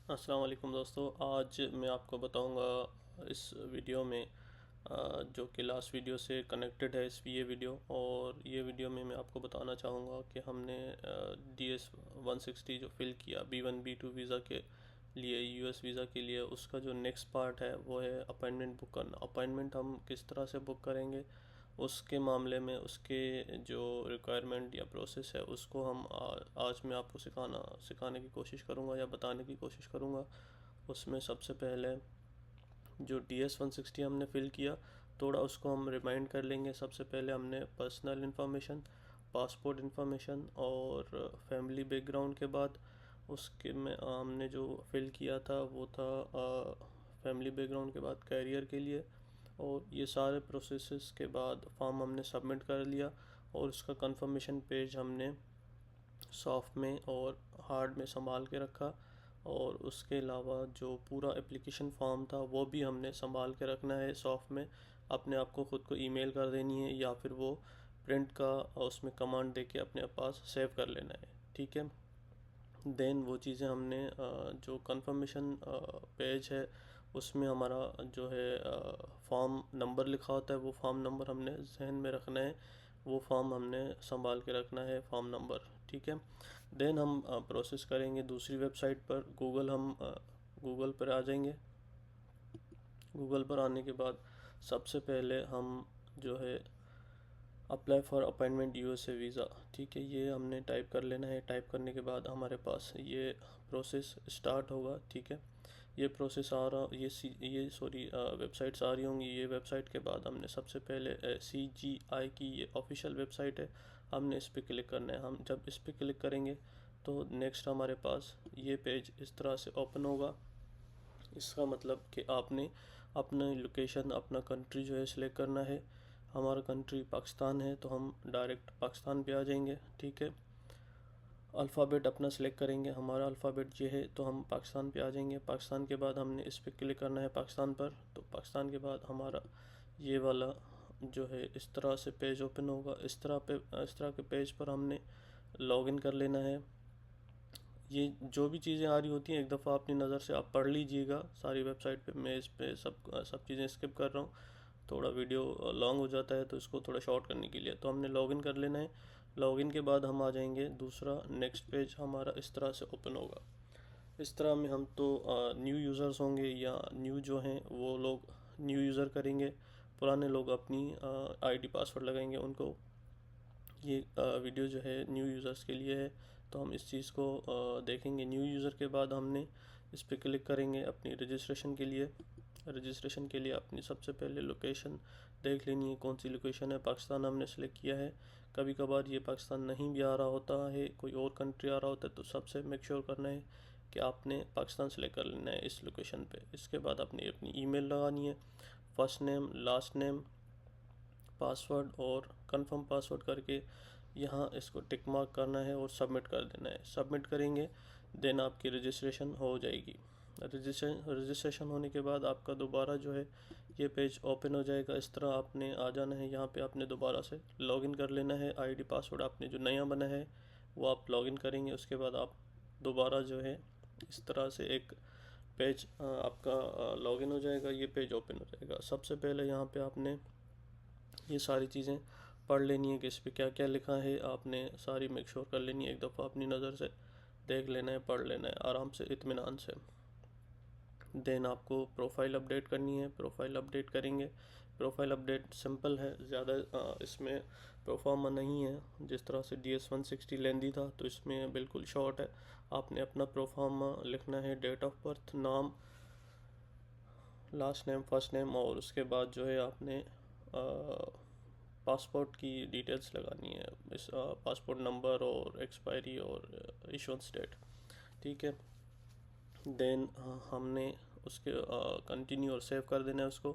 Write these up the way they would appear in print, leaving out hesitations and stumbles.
अस्सलाम वालेकुम दोस्तों। आज मैं आपको बताऊंगा इस वीडियो में जो कि लास्ट वीडियो से कनेक्टेड है ये वीडियो। और ये वीडियो में मैं आपको बताना चाहूँगा कि हमने DS-160 जो फ़िल किया B1 B2 वीज़ा के लिए, US वीज़ा के लिए, उसका जो नेक्स्ट पार्ट है वो है अपॉइंटमेंट बुक करना। अपॉइंटमेंट हम किस तरह से बुक करेंगे उसके मामले में उसके जो रिक्वायरमेंट या प्रोसेस है उसको हम आज मैं आपको सिखाने की कोशिश करूँगा या बताने की कोशिश करूँगा। उसमें सबसे पहले जो DS-160 हमने फ़िल किया, थोड़ा उसको हम रिमाइंड कर लेंगे। सबसे पहले हमने पर्सनल इन्फॉर्मेशन, पासपोर्ट इन्फॉर्मेशन और फैमिली बैकग्राउंड के बाद उसके में हमने जो फ़िल किया था वो था फैमिली बैकग्राउंड के बाद कैरियर के लिए। और ये सारे प्रोसेसेस के बाद फॉर्म हमने सबमिट कर लिया और उसका कंफर्मेशन पेज हमने सॉफ्ट में और हार्ड में संभाल के रखा। और उसके अलावा जो पूरा एप्लीकेशन फॉर्म था वो भी हमने संभाल के रखना है सॉफ्ट में। अपने आप को ख़ुद को ईमेल कर देनी है या फिर वो प्रिंट का उसमें कमांड दे के अपने पास सेव कर लेना है। ठीक है। देन वो चीज़ें हमने जो कंफर्मेशन पेज है उसमें हमारा जो है फॉर्म नंबर लिखा होता है, वो फॉर्म नंबर हमने जहन में रखना है। वो फॉर्म हमने संभाल के रखना है, फॉर्म नंबर। ठीक है। देन हम प्रोसेस करेंगे दूसरी वेबसाइट पर। गूगल पर आ जाएंगे। गूगल पर आने के बाद सबसे पहले हम जो है apply for appointment USA visa, ठीक है, ये हमने टाइप कर लेना है। टाइप करने के बाद हमारे पास ये प्रोसेस स्टार्ट होगा। ठीक है। ये प्रोसेस आ रहा ये सॉरी वेबसाइट्स आ रही होंगी। ये वेबसाइट के बाद हमने सबसे पहले CGI की ये ऑफिशियल वेबसाइट है, हमने इस पर क्लिक करना है। हम जब इस पर क्लिक करेंगे तो नेक्स्ट हमारे पास ये पेज इस तरह से ओपन होगा। इसका मतलब कि आपने अपना लोकेशन, अपना कंट्री जो है सिलेक्ट करना है। हमारा कंट्री पाकिस्तान है तो हम डायरेक्ट पाकिस्तान पे आ जाएंगे। ठीक है। अल्फ़ाबेट अपना सिलेक्ट करेंगे। हमारा अल्फ़ाबेट ये है तो हम पाकिस्तान पे आ जाएंगे। पाकिस्तान के बाद हमने इस पर क्लिक करना है, पाकिस्तान पर। तो पाकिस्तान के बाद हमारा ये वाला जो है इस तरह से पेज ओपन होगा। इस तरह के पेज पर हमने लॉगिन कर लेना है। ये जो भी चीज़ें आ रही होती हैं एक दफ़ा अपनी नज़र से आप पढ़ लीजिएगा सारी वेबसाइट पे। मैं इस पे सब चीज़ें स्किप कर रहा हूँ, थोड़ा वीडियो लॉन्ग हो जाता है तो इसको थोड़ा शॉर्ट करने के लिए। तो हमने लॉगिन कर लेना है। लॉगिन के बाद हम आ जाएंगे दूसरा नेक्स्ट पेज हमारा इस तरह से ओपन होगा। इस तरह में हम तो न्यू यूज़र्स होंगे या न्यू जो हैं वो लोग न्यू यूज़र करेंगे, पुराने लोग अपनी ID पासवर्ड लगाएंगे उनको। ये वीडियो जो है न्यू यूज़र्स के लिए है तो हम इस चीज़ को देखेंगे। न्यू यूज़र के बाद हमने इस पर क्लिक करेंगे अपनी रजिस्ट्रेशन के लिए। रजिस्ट्रेशन के लिए अपनी सबसे पहले लोकेशन देख लेनी है, कौन सी लोकेशन है। पाकिस्तान हमने सेलेक्ट किया है। कभी कभार ये पाकिस्तान नहीं भी आ रहा होता है, कोई और कंट्री आ रहा होता है, तो सबसे मेक श्योर करना है कि आपने पाकिस्तान सेलेक्ट कर लेना है इस लोकेशन पे। इसके बाद आपने अपनी ईमेल लगानी है, first name, last name, password और कंफर्म पासवर्ड करके यहाँ इसको टिक मार्क करना है और सबमिट कर देना है। सबमिट करेंगे देन आपकी रजिस्ट्रेशन हो जाएगी। रजिस्ट्रेशन होने के बाद आपका दोबारा जो है ये पेज ओपन हो जाएगा। इस तरह आपने आ जाना है। यहाँ पे आपने दोबारा से लॉगिन कर लेना है। ID पासवर्ड आपने जो नया बना है वो आप लॉगिन करेंगे। उसके बाद आप दोबारा जो है इस तरह से एक पेज आपका लॉगिन हो जाएगा, ये पेज ओपन हो जाएगा। सबसे पहले यहाँ पे आपने ये सारी चीज़ें पढ़ लेनी है कि इस पर क्या क्या लिखा है। आपने सारी मेक श्योर कर लेनी है, एक दफ़ा अपनी नज़र से देख लेना है, पढ़ लेना है आराम से, इत्मीनान से। देन आपको प्रोफाइल अपडेट करनी है। प्रोफाइल अपडेट करेंगे। प्रोफाइल अपडेट सिंपल है, ज़्यादा इसमें प्रोफार्मा नहीं है। जिस तरह से DS-160 लेंदी था तो इसमें बिल्कुल शॉर्ट है। आपने अपना प्रोफार्मा लिखना है, डेट ऑफ बर्थ, नाम, लास्ट नेम, फर्स्ट नेम, और उसके बाद जो है आपने पासपोर्ट की डिटेल्स लगानी है, इस पासपोर्ट नंबर और एक्सपायरी और इशुएंस डेट। ठीक है। देन हमने उसके कंटिन्यू और सेव कर देना है उसको।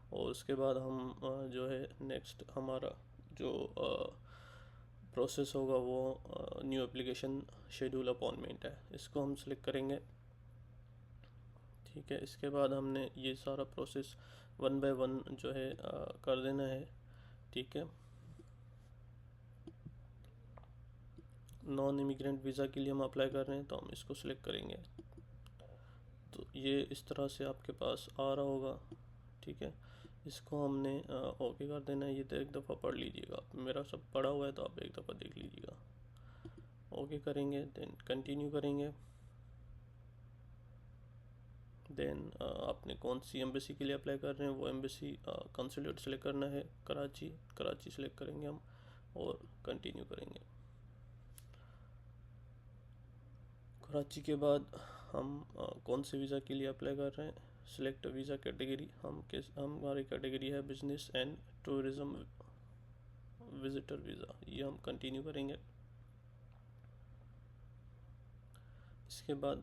और उसके बाद हम जो है नेक्स्ट हमारा जो प्रोसेस होगा वो न्यू एप्लीकेशन शेड्यूल अपॉइंटमेंट है, इसको हम सेलेक्ट करेंगे। ठीक है। इसके बाद हमने ये सारा प्रोसेस 1 बाय 1 जो है कर देना है। ठीक है। नॉन इमिग्रेंट वीज़ा के लिए हम अप्लाई कर रहे हैं तो हम इसको सिलेक्ट करेंगे। ये इस तरह से आपके पास आ रहा होगा, ठीक है। इसको हमने ओके कर देना है। ये तो एक दफ़ा पढ़ लीजिएगा, मेरा सब पढ़ा हुआ है तो आप एक दफ़ा देख लीजिएगा। ओके करेंगे, देन कंटिन्यू करेंगे। देन आपने कौन सी एम्बेसी के लिए अप्लाई कर रहे हैं वो एम्बेसी कंसुलेट सेलेक्ट करना है। कराची सेलेक्ट करेंगे हम और कंटिन्यू करेंगे। कराची के बाद हम कौन से वीज़ा के लिए अप्लाई कर रहे हैं, सिलेक्ट वीज़ा कैटेगरी। हमारी कैटेगरी है business and tourism visitor visa, ये हम कंटिन्यू करेंगे। इसके बाद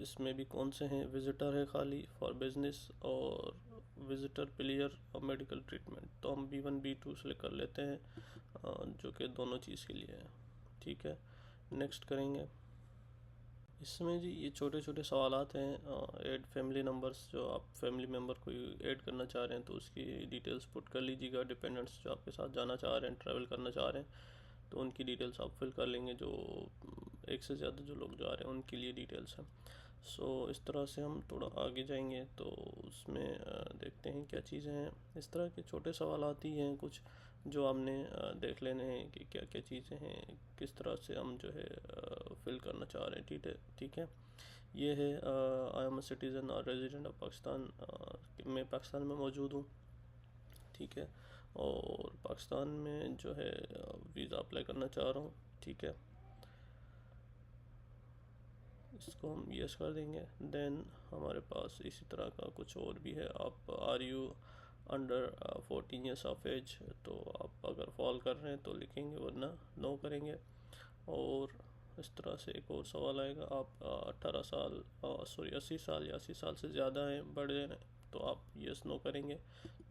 इसमें भी कौन से हैं, विज़िटर है खाली फॉर बिजनेस और विज़िटर प्लेयर और मेडिकल ट्रीटमेंट, तो हम B1 B2 सेलेक्ट कर लेते हैं, जो कि दोनों चीज़ के लिए है, ठीक है। नेक्स्ट करेंगे। इसमें जी ये छोटे छोटे सवालात हैं। ऐड फैमिली नंबर्स, जो आप फैमिली मेम्बर कोई ऐड करना चाह रहे हैं तो उसकी डिटेल्स पुट कर लीजिएगा। डिपेंडेंट्स जो आपके साथ जाना चाह रहे हैं, ट्रैवल करना चाह रहे हैं, तो उनकी डिटेल्स आप फिल कर लेंगे। जो एक से ज़्यादा जो लोग जा रहे हैं उनके लिए डिटेल्स हैं। सो इस तरह से हम थोड़ा आगे जाएंगे तो उसमें देखते हैं क्या चीज़ें हैं। इस तरह के छोटे सवालात ही हैं कुछ जो आपने देख लेने हैं कि क्या क्या चीज़ें हैं, किस तरह से हम जो है फिल करना चाह रहे हैं, ठीक है। ये है आई एम अ सिटीज़न और रेजिडेंट ऑफ पाकिस्तान, मैं पाकिस्तान में मौजूद हूँ, ठीक है। और पाकिस्तान में जो है वीज़ा अप्लाई करना चाह रहा हूँ, ठीक है। इसको हम यस कर देंगे। देन हमारे पास इसी तरह का कुछ और भी है। आप are you under 14 years of age, तो आप अगर फॉल कर रहे हैं तो लिखेंगे, वरना नो करेंगे। और इस तरह से एक और सवाल आएगा, आप 18 साल सॉरी 80 साल या 80 साल से ज़्यादा हैं, बड़े हैं, तो आप यस नो करेंगे।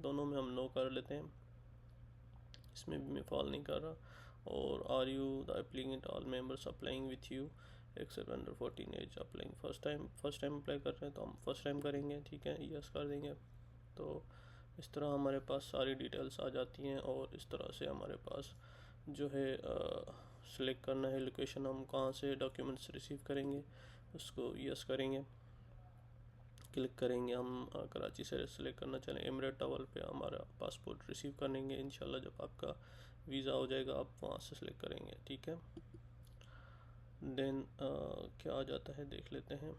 दोनों में हम नो कर लेते हैं, इसमें भी मैं फॉल नहीं कर रहा। और are you the applicant all members applying with you except under 14 age applying first time apply कर रहे हैं तो हम फर्स्ट टाइम करेंगे, ठीक है, यस कर देंगे। तो इस तरह हमारे पास सारी डिटेल्स आ जाती हैं। और इस तरह से हमारे पास जो है सिलेक्ट करना है लोकेशन, हम कहाँ से डॉक्यूमेंट्स रिसीव करेंगे, उसको यस करेंगे, क्लिक करेंगे। हम कराची से सिलेक्ट करना चाहें, एमिरेट ट्रैवल पे हमारा पासपोर्ट रिसीव करेंगे इंशाल्लाह। जब आपका वीज़ा हो जाएगा आप वहाँ से सिलेक्ट करेंगे, ठीक है। देन क्या आ जाता है देख लेते हैं।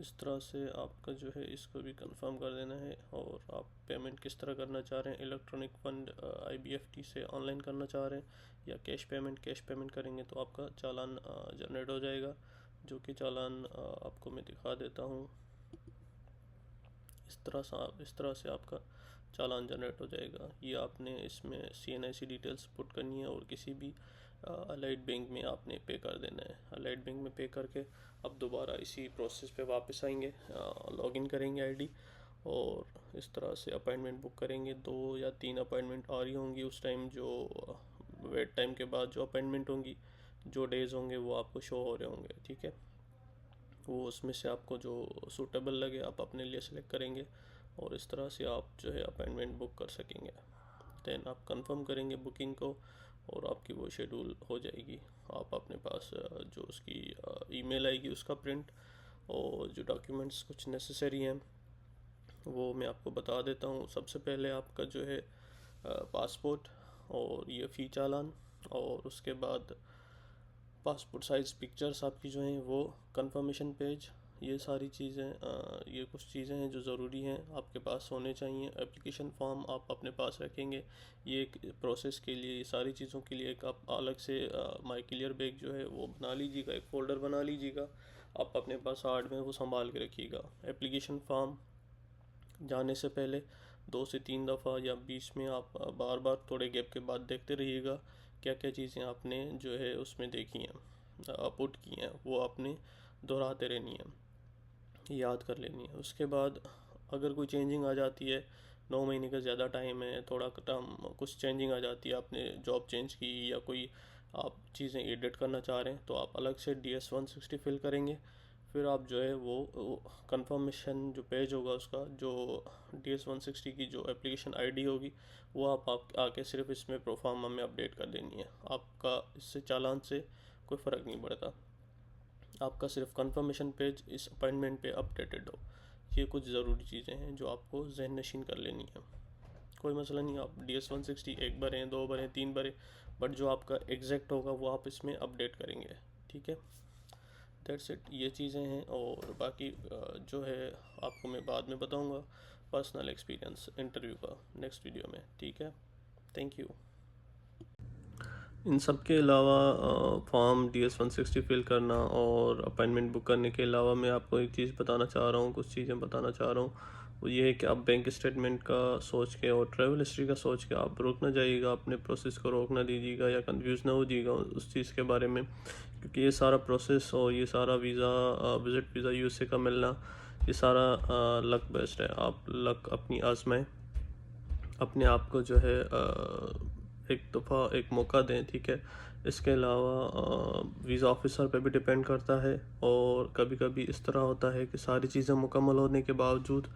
इस तरह से आपका जो है इसको भी कंफर्म कर देना है। और आप पेमेंट किस तरह करना चाह रहे हैं, इलेक्ट्रॉनिक फ़ंड IBFT से ऑनलाइन करना चाह रहे हैं या कैश पेमेंट करेंगे तो आपका चालान जनरेट हो जाएगा, जो कि चालान आपको मैं दिखा देता हूँ। इस तरह से आपका चालान जनरेट हो जाएगा। ये आपने इसमें CNIC डिटेल्स पुट करनी है और किसी भी अलाइड बैंक में आपने पे कर देना है। अलाइड बैंक में पे करके अब दोबारा इसी प्रोसेस पे वापस आएंगे, लॉगिन करेंगे आईडी, और इस तरह से अपॉइंटमेंट बुक करेंगे। 2 या 3 अपॉइंटमेंट आ रही होंगी उस टाइम, जो वेट टाइम के बाद जो अपॉइंटमेंट होंगी, जो डेज़ होंगे वो आपको शो हो रहे होंगे, ठीक है। वो उसमें से आपको जो सूटेबल लगे आप अपने लिए सेलेक्ट करेंगे और इस तरह से आप जो है अपॉइंटमेंट बुक कर सकेंगे। देन आप कंफर्म करेंगे बुकिंग को और आपकी वो शेड्यूल हो जाएगी। आप अपने पास जो उसकी ईमेल आएगी उसका प्रिंट, और जो डॉक्यूमेंट्स कुछ नेसेसरी हैं वो मैं आपको बता देता हूँ। सबसे पहले आपका जो है पासपोर्ट और ये फ़ी चालान, और उसके बाद पासपोर्ट साइज़ पिक्चर्स आपकी जो हैं वो, कंफर्मेशन पेज, ये सारी चीज़ें ये कुछ चीज़ें हैं जो ज़रूरी हैं आपके पास होने चाहिए। एप्लीकेशन फॉर्म आप अपने पास रखेंगे। ये एक प्रोसेस के लिए, ये सारी चीज़ों के लिए एक आप अलग से माई क्लियर बैग जो है वो बना लीजिएगा, एक फ़ोल्डर बना लीजिएगा, आप अपने पास हार्ड में वो संभाल के रखिएगा। एप्लीकेशन फॉर्म जाने से पहले 2 से 3 दफ़ा या बीच में आप बार बार थोड़े गैप के बाद देखते रहिएगा क्या क्या चीज़ें आपने जो है उसमें देखी हैं, पुट की हैं, वो आपने दोहराते रहनी है, याद कर लेनी है। उसके बाद अगर कोई चेंजिंग आ जाती है, 9 महीने का ज़्यादा टाइम है, थोड़ा टर्म कुछ चेंजिंग आ जाती है, आपने जॉब चेंज की या कोई आप चीज़ें एडिट करना चाह रहे हैं, तो आप अलग से DS-160 फिल करेंगे। फिर आप जो है वो कंफर्मेशन जो पेज होगा उसका, जो DS-160 की जो एप्लीकेशन आईडी होगी वो आप आके सिर्फ इसमें प्रोफार्मा में अपडेट कर देनी है। आपका इससे चालान से कोई फ़र्क नहीं पड़ता। आपका सिर्फ कंफर्मेशन पेज इस अपॉइंटमेंट पे अपडेटेड हो। ये कुछ ज़रूरी चीज़ें हैं जो आपको ज़हन नशीन कर लेनी है। कोई मसला नहीं, आप DS-160 एक भरें, 2 भरें, 3 भरें, बट जो आपका एग्जैक्ट होगा वो आप इसमें अपडेट करेंगे। ठीक है, दैट्स इट, ये चीज़ें हैं। और बाकी जो है आपको मैं बाद में बताऊंगा पर्सनल एक्सपीरियंस इंटरव्यू का नेक्स्ट वीडियो में। ठीक है, थैंक यू। इन सब के अलावा फॉर्म DS-160 फिल करना और अपॉइंटमेंट बुक करने के अलावा मैं आपको एक चीज़ बताना चाह रहा हूँ, कुछ चीज़ें बताना चाह रहा हूँ। वो ये है कि आप बैंक स्टेटमेंट का सोच के और ट्रैवल हिस्ट्री का सोच के आप रोक ना जाइएगा, अपने प्रोसेस को रोक ना दीजिएगा या कंफ्यूज ना हो जाइएगा उस चीज़ के बारे में, क्योंकि ये सारा प्रोसेस और ये सारा वीज़ा विज़िट वीज़ा USA का मिलना, ये सारा लक बेस्ड है। आप लक अपनी आजमाएं, अपने आप को जो है एक दफ़ा एक मौका दें। ठीक है, इसके अलावा वीज़ा ऑफिसर पे भी डिपेंड करता है, और कभी कभी इस तरह होता है कि सारी चीज़ें मुकम्मल होने के बावजूद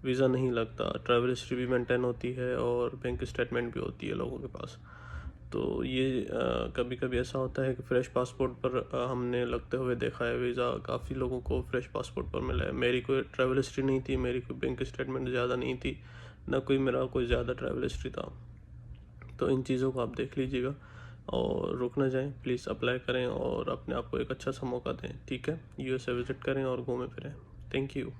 वीज़ा नहीं लगता। ट्रैवल हिस्ट्री भी मेंटेन होती है और बैंक स्टेटमेंट भी होती है लोगों के पास। तो ये कभी कभी ऐसा होता है कि फ़्रेश पासपोर्ट पर हमने लगते हुए देखा है वीज़ा, काफ़ी लोगों को फ़्रेश पासपोर्ट पर मिला है। मेरी कोई ट्रैवल हिस्ट्री नहीं थी, मेरी कोई बैंक स्टेटमेंट ज़्यादा नहीं थी, ना कोई मेरा कोई ज़्यादा ट्रैवल हिस्ट्री था। तो इन चीज़ों को आप देख लीजिएगा और रुक ना जाएं, प्लीज़ अप्लाई करें और अपने आप को एक अच्छा सा मौका दें। ठीक है, USA विज़िट करें और घूमें फिरें। Thank you.